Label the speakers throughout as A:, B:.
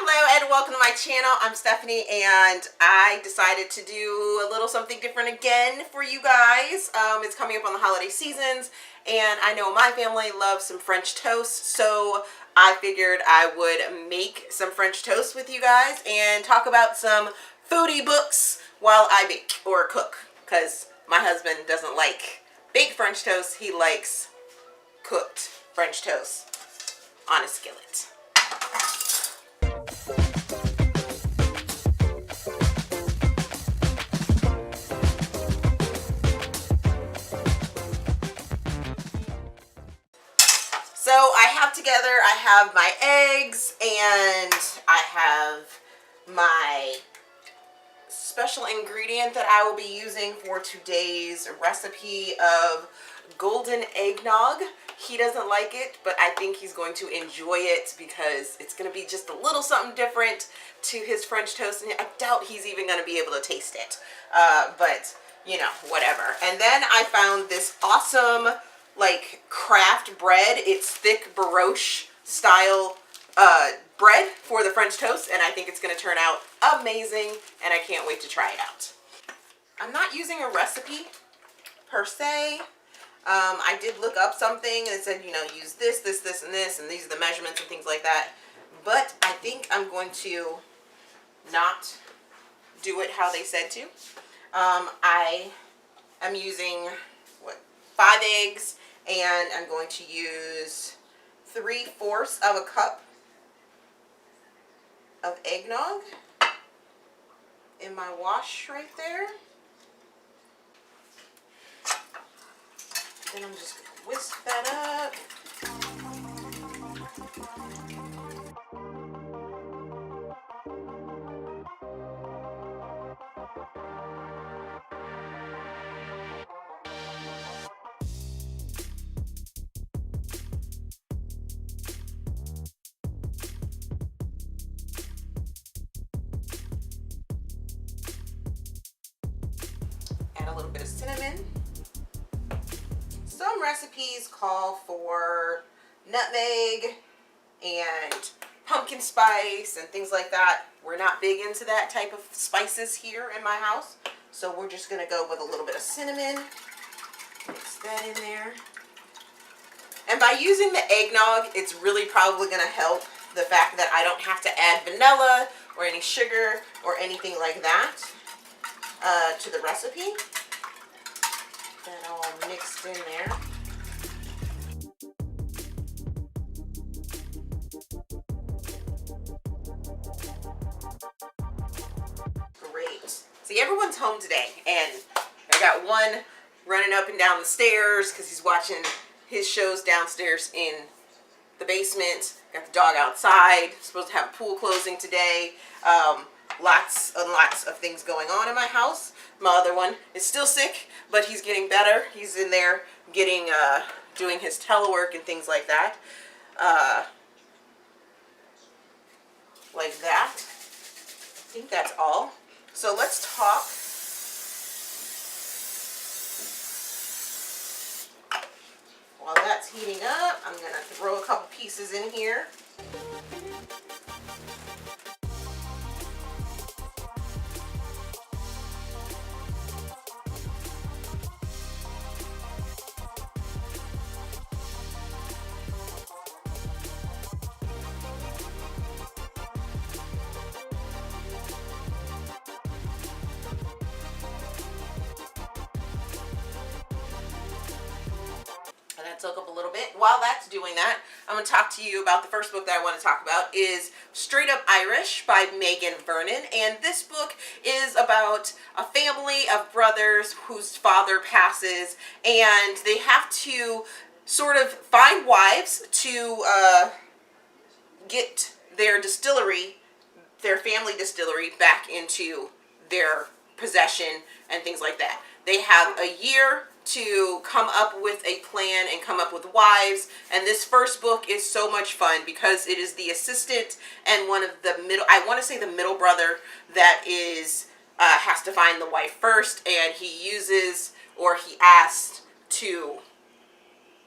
A: Hello and welcome to my channel. I'm Stephanie and I decided to do a little something different again for you guys. It's coming up on the holiday seasons and I know my family loves some French toast, so I figured I would make some French toast with you guys and talk about some foodie books while I bake or cook, because my husband doesn't like baked French toast. He likes cooked French toast on a skillet. So I have my eggs and I have my special ingredient that I will be using for today's recipe of golden eggnog. He doesn't like it, but I think he's going to enjoy it because it's going to be just a little something different to his French toast, and I doubt he's even going to be able to taste it. But, you know, whatever. And then I found this awesome, like, craft bread. It's thick brioche style bread for the French toast, and I think it's going to turn out amazing, and I can't wait to try it out. I'm not using a recipe per se. I did look up something and it said, you know, use this, this, this, and this, and these are the measurements and things like that. But I think I'm going to not do it how they said to. I am using, 5 eggs, and I'm going to use 3/4 of a cup of eggnog in my wash right there. Then I'm just going to whisk that up. Add a little bit of cinnamon. Some recipes call for nutmeg and pumpkin spice and things like that. We're not big into that type of spices here in my house, so we're just going to go with a little bit of cinnamon. Mix that in there. And by using the eggnog, it's really probably going to help the fact that I don't have to add vanilla or any sugar or anything like that to the recipe. That all mixed in there. Great. See, everyone's home today, and I got one running up and down the stairs because he's watching his shows downstairs in the basement. Got the dog outside. Supposed to have a pool closing today. Lots and lots of things going on in my house. My other one is still sick, but he's getting better. He's in there getting, doing his telework and things like that. Like that. I think that's all. So let's talk. While that's heating up, I'm going to throw a couple pieces in here. Soak up a little bit. While that's doing that, I'm going to talk to you about the first book that I want to talk about is Straight Up Irish by Megan Vernon. And this book is about a family of brothers whose father passes, and they have to sort of find wives to get their distillery, their family distillery, back into their possession and things like that. They have a year to come up with a plan and come up with wives, and this first book is so much fun because it is the assistant and one of the middle, I want to say the middle brother, that is has to find the wife first, and he uses, or he asks to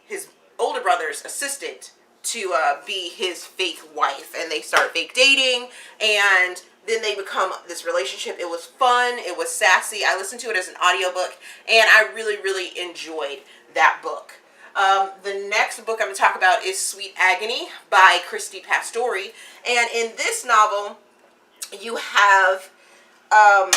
A: his older brother's assistant to be his fake wife, and they start fake dating, and then they become this relationship. It was fun. It was sassy. I listened to it as an audiobook, and I really, really enjoyed that book. The next book I'm going to talk about is Sweet Agony by Christy Pastori. And in this novel, you have a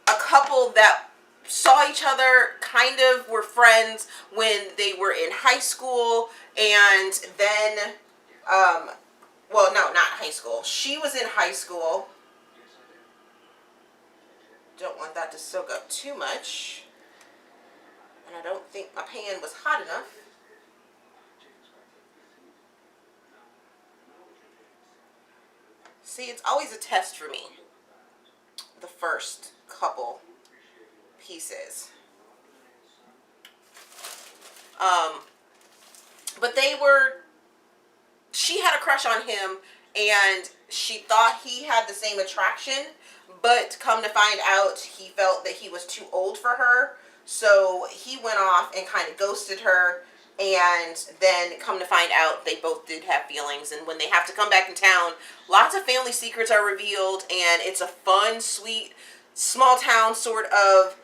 A: couple that saw each other, kind of were friends when they were in high school, and then, well, no, not high school. She was in high school. Don't want that to soak up too much. And I don't think my pan was hot enough. See, it's always a test for me, the first couple pieces. But she had a crush on him, and she thought he had the same attraction, but come to find out, he felt that he was too old for her, so he went off and kind of ghosted her, and then come to find out, they both did have feelings, and when they have to come back in town, lots of family secrets are revealed, and it's a fun, sweet, small town sort of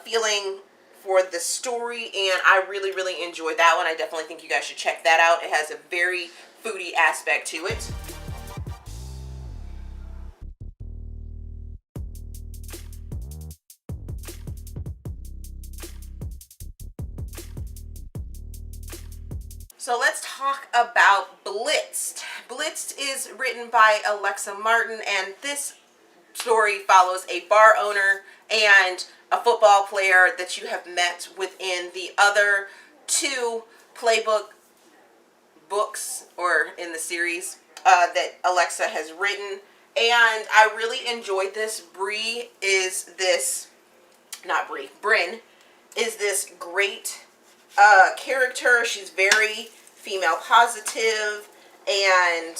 A: feeling for the story, and I really, really enjoyed that one. I definitely think you guys should check that out. It has a very foodie aspect to it. So let's talk about Blitzed. Blitzed is written by Alexa Martin, and this story follows a bar owner and a football player that you have met within the other two playbook books, or in the series, that Alexa has written. And I really enjoyed this. Bryn is this great character. She's very female positive, and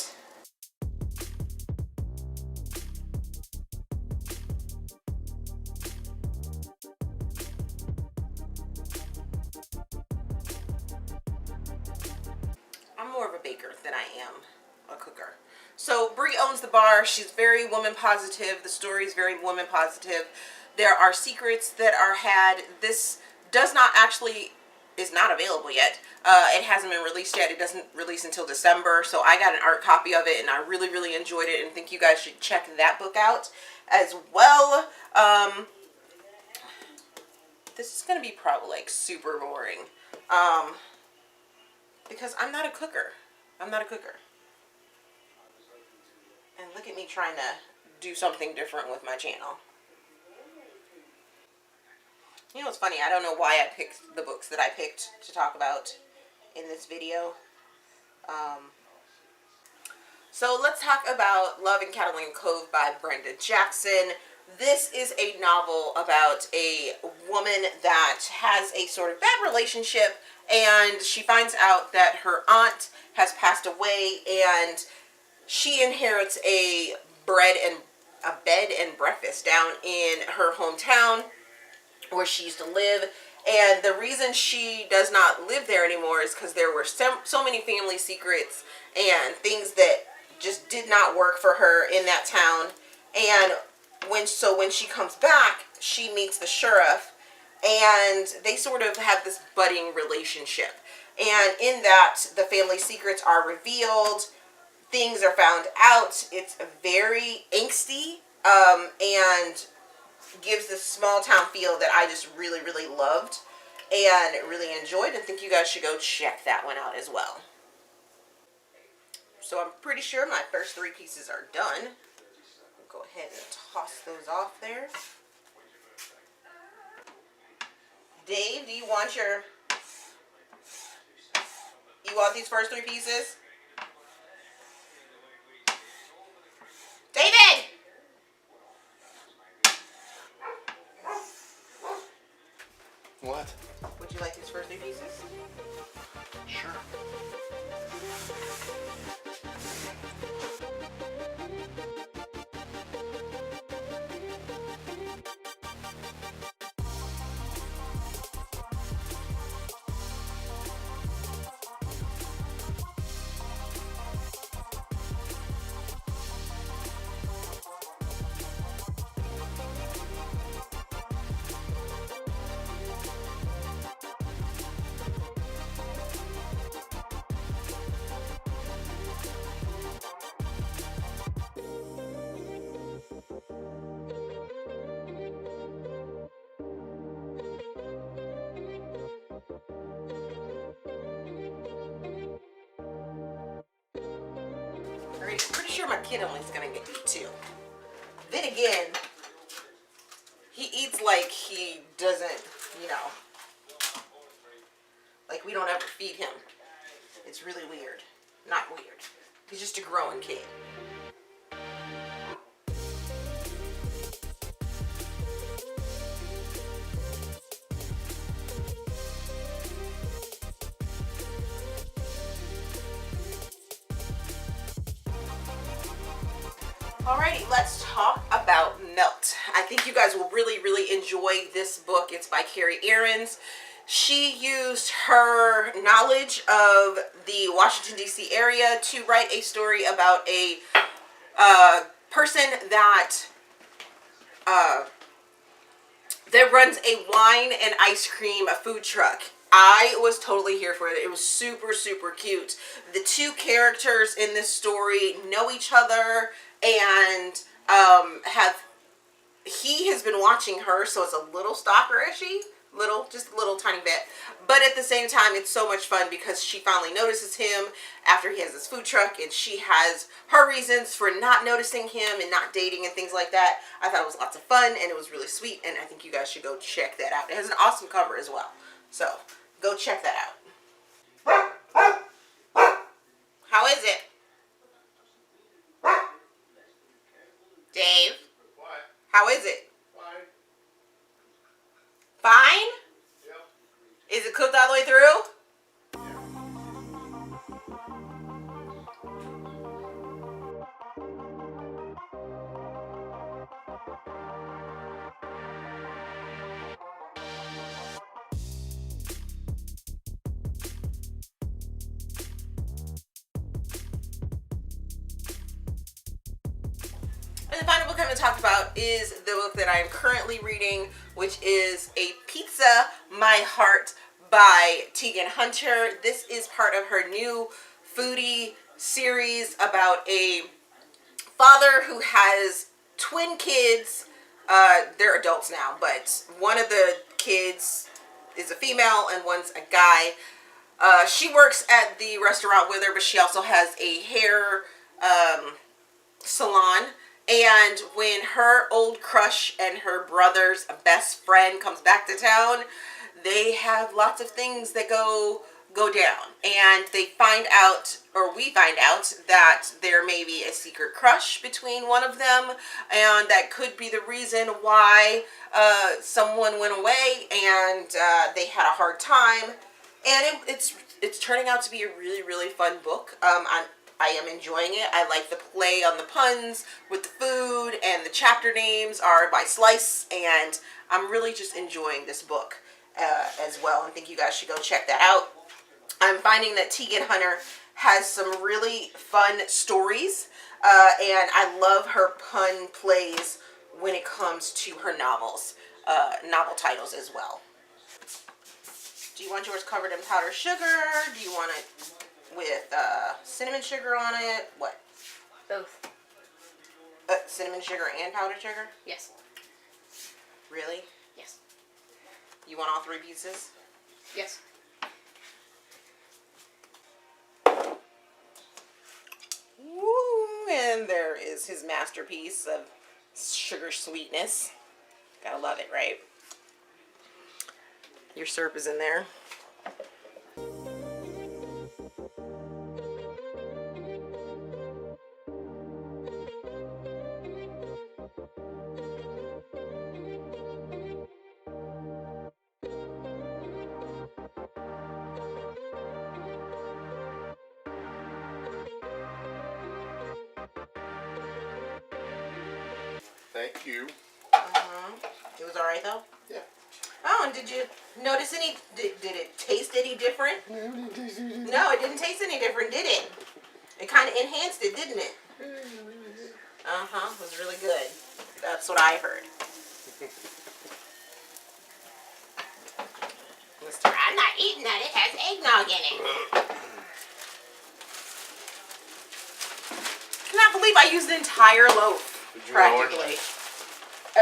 A: I'm more of a baker than I am a cooker. So Bree owns the bar. She's very woman positive. The story is very woman positive. There are secrets that are had. This is not available yet. It hasn't been released yet. It doesn't release until December. So I got an art copy of it, and I really, really enjoyed it, and think you guys should check that book out as well. This is going to be probably like super boring. Because I'm not a cooker. I'm not a cooker. And look at me trying to do something different with my channel. You know what's funny? I don't know why I picked the books that I picked to talk about in this video. So let's talk about Love in Catalina Cove by Brenda Jackson. This is a novel about a woman that has a sort of bad relationship, and she finds out that her aunt has passed away, and she inherits a bed and breakfast down in her hometown where she used to live. And the reason she does not live there anymore is because there were so many family secrets and things that just did not work for her in that town. And when she comes back, she meets the sheriff, and they sort of have this budding relationship. And in that, the family secrets are revealed, things are found out. It's very angsty, and gives this small town feel that I just really, really loved and really enjoyed, and think you guys should go check that one out as well. So I'm pretty sure my first three pieces are done. I'll go ahead and toss those off there. Dave, do you want these first three pieces? David!
B: What?
A: Would you like these first three pieces?
B: Sure.
A: my kid only is gonna eat 2. Then again, he eats like he doesn't, you know, like we don't ever feed him. It's really weird. Not weird. He's just a growing kid. Alrighty, let's talk about Melt. I think you guys will really enjoy this book. It's by Carrie Aarons. She used her knowledge of the Washington, D.C. area to write a story about a person that runs a wine and ice cream food truck. I was totally here for it. It was super cute. The 2 characters in this story know each other and he has been watching her, so it's a little stalker-ishy. Just a little tiny bit. But at the same time, it's so much fun because she finally notices him after he has this food truck, and she has her reasons for not noticing him and not dating and things like that. I thought it was lots of fun, and it was really sweet, and I think you guys should go check that out. It has an awesome cover as well. So, go check that out. How is it? Dave?
B: What?
A: How is it?
B: Fine.
A: Fine?
B: Yep.
A: Is it cooked all the way through? And the final book I'm going to talk about is the book that I am currently reading, which is A Pizza, My Heart by Tegan Hunter. This is part of her new Foodie series about a father who has twin kids. They're adults now, but one of the kids is a female and one's a guy. She works at the restaurant with her, but she also has a hair salon. And when her old crush and her brother's best friend comes back to town, they have lots of things that go down. And they find out, or we find out, that there may be a secret crush between one of them, and that could be the reason why someone went away and they had a hard time. And it's turning out to be a really fun book. I am enjoying it. I like the play on the puns with the food, and the chapter names are by Slice, and I'm really just enjoying this book as well. I think you guys should go check that out. I'm finding that Tegan Hunter has some really fun stories, and I love her pun plays when it comes to her novels, novel titles as well. Do you want yours covered in powdered sugar? Do you want it with cinnamon sugar on it? What?
C: Both.
A: Cinnamon sugar and powdered sugar?
C: Yes.
A: Really?
C: Yes.
A: You want all 3 pieces?
C: Yes.
A: Woo! And there is his masterpiece of sugar sweetness. Gotta love it, right? Your syrup is in there.
B: Thank you.
A: It was alright though?
B: Yeah.
A: Oh, and did you notice any, did it taste any different? No, it didn't taste any different, did it? It kind of enhanced it, didn't it? Uh-huh, it was really good. That's what I heard. Mr. I'm not eating that, it has eggnog in it. Cannot believe I used an entire loaf.
B: Did you want orange?
A: Practically.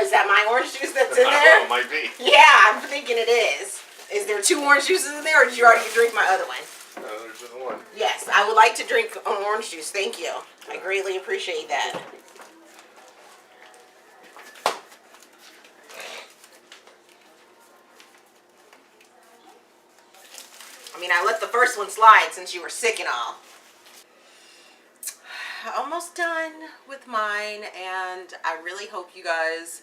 A: Is that my orange juice that's in
B: Well,
A: there?
B: it might be.
A: Yeah, I'm thinking it is. Is there 2 orange juices in there, or did you already drink my other one?
B: There's the one.
A: Yes, I would like to drink orange juice. Thank you. I greatly appreciate that. I mean, I let the first one slide since you were sick and all. Almost done with mine, and I really hope you guys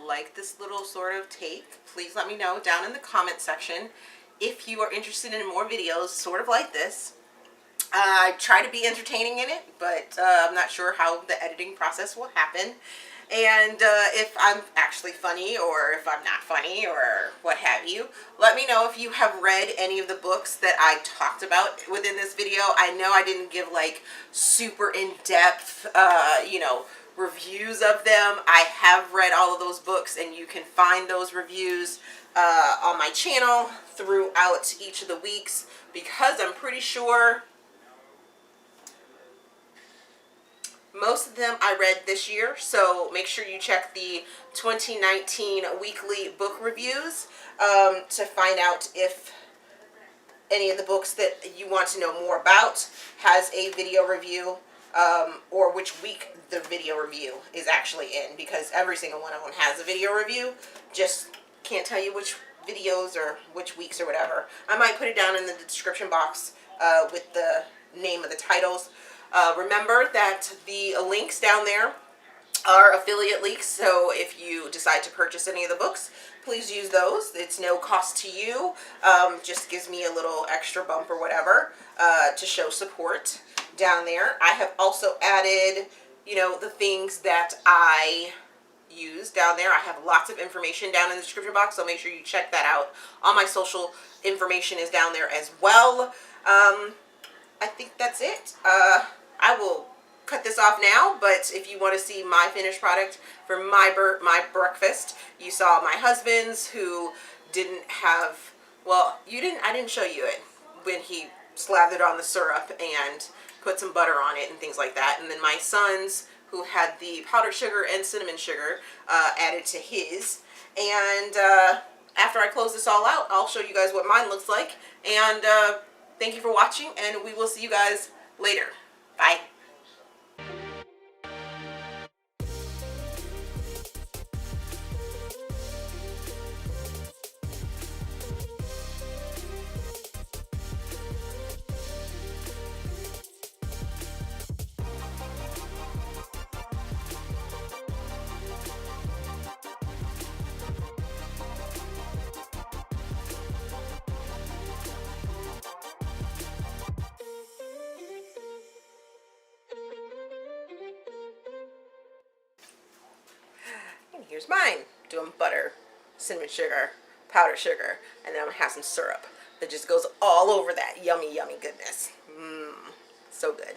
A: like this little sort of take. Please let me know down in the comment section if you are interested in more videos sort of like this. I try to be entertaining in it, but I'm not sure how the editing process will happen. And if I'm actually funny or if I'm not funny or what have you, let me know if you have read any of the books that I talked about within this video. I know I didn't give like super in-depth, you know, reviews of them. I have read all of those books, and you can find those reviews on my channel throughout each of the weeks, because I'm pretty sure most of them I read this year. So make sure you check the 2019 weekly book reviews to find out if any of the books that you want to know more about has a video review, or which week the video review is actually in, because every single one of them has a video review. Just can't tell you which videos or which weeks or whatever. I might put it down in the description box with the name of the titles. Remember that the links down there are affiliate links, so if you decide to purchase any of the books, please use those. It's no cost to you, just gives me a little extra bump or whatever to show support down there. I have also added, you know, the things that I use down there. I have lots of information down in the description box, so make sure you check that out. All my social information is down there as well. I think that's it. I will cut this off now, but if you want to see my finished product for my breakfast, you saw my husband's, who didn't have, well, I didn't show you it when he slathered on the syrup and put some butter on it and things like that. And then my son's, who had the powdered sugar and cinnamon sugar added to his. And after I close this all out, I'll show you guys what mine looks like. And thank you for watching, and we will see you guys later. Bye. And here's mine. Doing butter, cinnamon sugar, powdered sugar, and then I'm gonna have some syrup that just goes all over that yummy, yummy goodness. So good.